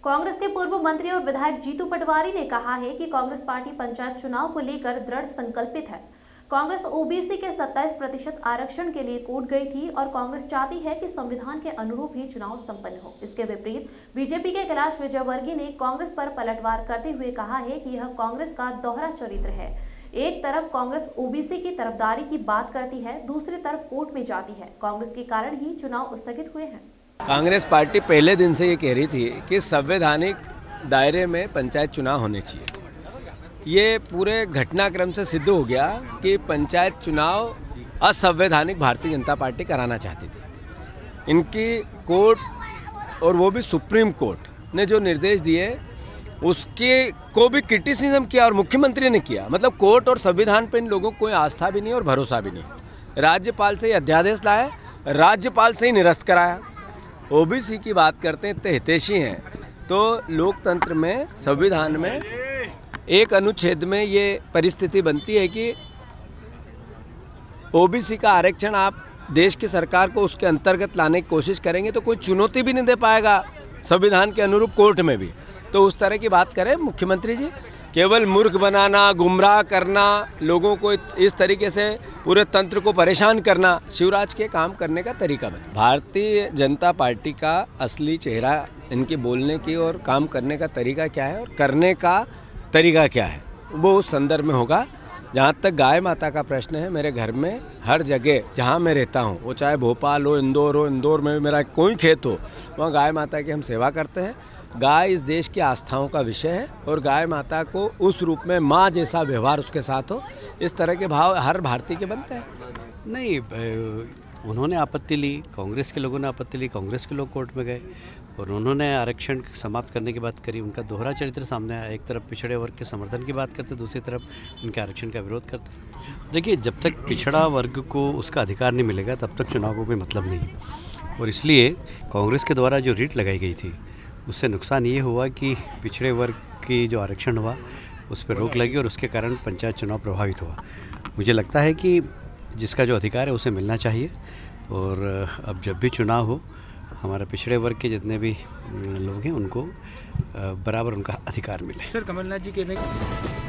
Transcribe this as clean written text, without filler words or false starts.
कांग्रेस के पूर्व मंत्री और विधायक जीतू पटवारी ने कहा है कि कांग्रेस पार्टी पंचायत चुनाव को लेकर दृढ़ संकल्पित है। कांग्रेस ओबीसी के 27% आरक्षण के लिए कूद गई थी और कांग्रेस चाहती है कि संविधान के अनुरूप ही चुनाव संपन्न हो। इसके विपरीत बीजेपी के कैलाश विजयवर्गीय ने कांग्रेस पर पलटवार करते हुए कहा है कि यह कांग्रेस का दोहरा चरित्र है। एक तरफ कांग्रेस ओबीसी की तरफदारी की बात करती है, दूसरी तरफ कोर्ट में जाती है। कांग्रेस के कारण ही चुनाव स्थगित हुए हैं। कांग्रेस पार्टी पहले दिन से ये कह रही थी कि संवैधानिक दायरे में पंचायत चुनाव होने चाहिए। ये पूरे घटनाक्रम से सिद्ध हो गया कि पंचायत चुनाव असंवैधानिक भारतीय जनता पार्टी कराना चाहती थी। इनकी कोर्ट और वो भी सुप्रीम कोर्ट ने जो निर्देश दिए उसके को भी क्रिटिसिज्म किया और मुख्यमंत्री ने किया। मतलब कोर्ट और संविधान पर इन लोगों को कोई आस्था भी नहीं और भरोसा भी नहीं। राज्यपाल से ये अध्यादेश लाए, राज्यपाल से ही निरस्त कराया। ओबीसी की बात करते हैं, इतने हितैषी हैं तो लोकतंत्र में, संविधान में एक अनुच्छेद में ये परिस्थिति बनती है कि ओबीसी का आरक्षण आप देश की सरकार को उसके अंतर्गत लाने की कोशिश करेंगे तो कोई चुनौती भी नहीं दे पाएगा संविधान के अनुरूप कोर्ट में भी। तो उस तरह की बात करें मुख्यमंत्री जी, केवल मूर्ख बनाना, गुमराह करना, लोगों को इस तरीके से पूरे तंत्र को परेशान करना शिवराज के काम करने का तरीका बना। भारतीय जनता पार्टी का असली चेहरा, इनके बोलने की और काम करने का तरीका क्या है और करने का तरीका क्या है, वो उस संदर्भ में होगा। जहाँ तक गाय माता का प्रश्न है, मेरे घर में हर जगह जहाँ मैं रहता हूँ, वो चाहे भोपाल हो, इंदौर में मेरा कोई खेत हो, वहाँ गाय माता की हम सेवा करते हैं। गाय इस देश की आस्थाओं का विषय है और गाय माता को उस रूप में माँ जैसा व्यवहार उसके साथ हो, इस तरह के भाव हर भारतीय के बनते हैं। नहीं, उन्होंने आपत्ति ली, कांग्रेस के लोगों ने आपत्ति ली, कांग्रेस के लोग कोर्ट में गए और उन्होंने आरक्षण समाप्त करने की बात करी। उनका दोहरा चरित्र सामने आया। एक तरफ पिछड़े वर्ग के समर्थन की बात करते, दूसरी तरफ उनके आरक्षण का विरोध करते। देखिए, जब तक पिछड़ा वर्ग को उसका अधिकार नहीं मिलेगा तब तक चुनाव को कोई मतलब नहीं है और इसलिए कांग्रेस के द्वारा जो रीट लगाई गई थी उससे नुकसान ये हुआ कि पिछड़े वर्ग की जो आरक्षण हुआ उस पर रोक लगी और उसके कारण पंचायत चुनाव प्रभावित हुआ। मुझे लगता है कि जिसका जो अधिकार है उसे मिलना चाहिए और अब जब भी चुनाव हो, हमारे पिछड़े वर्ग के जितने भी लोग हैं उनको बराबर उनका अधिकार मिले। सर, कमलनाथ जी कह रहे हैं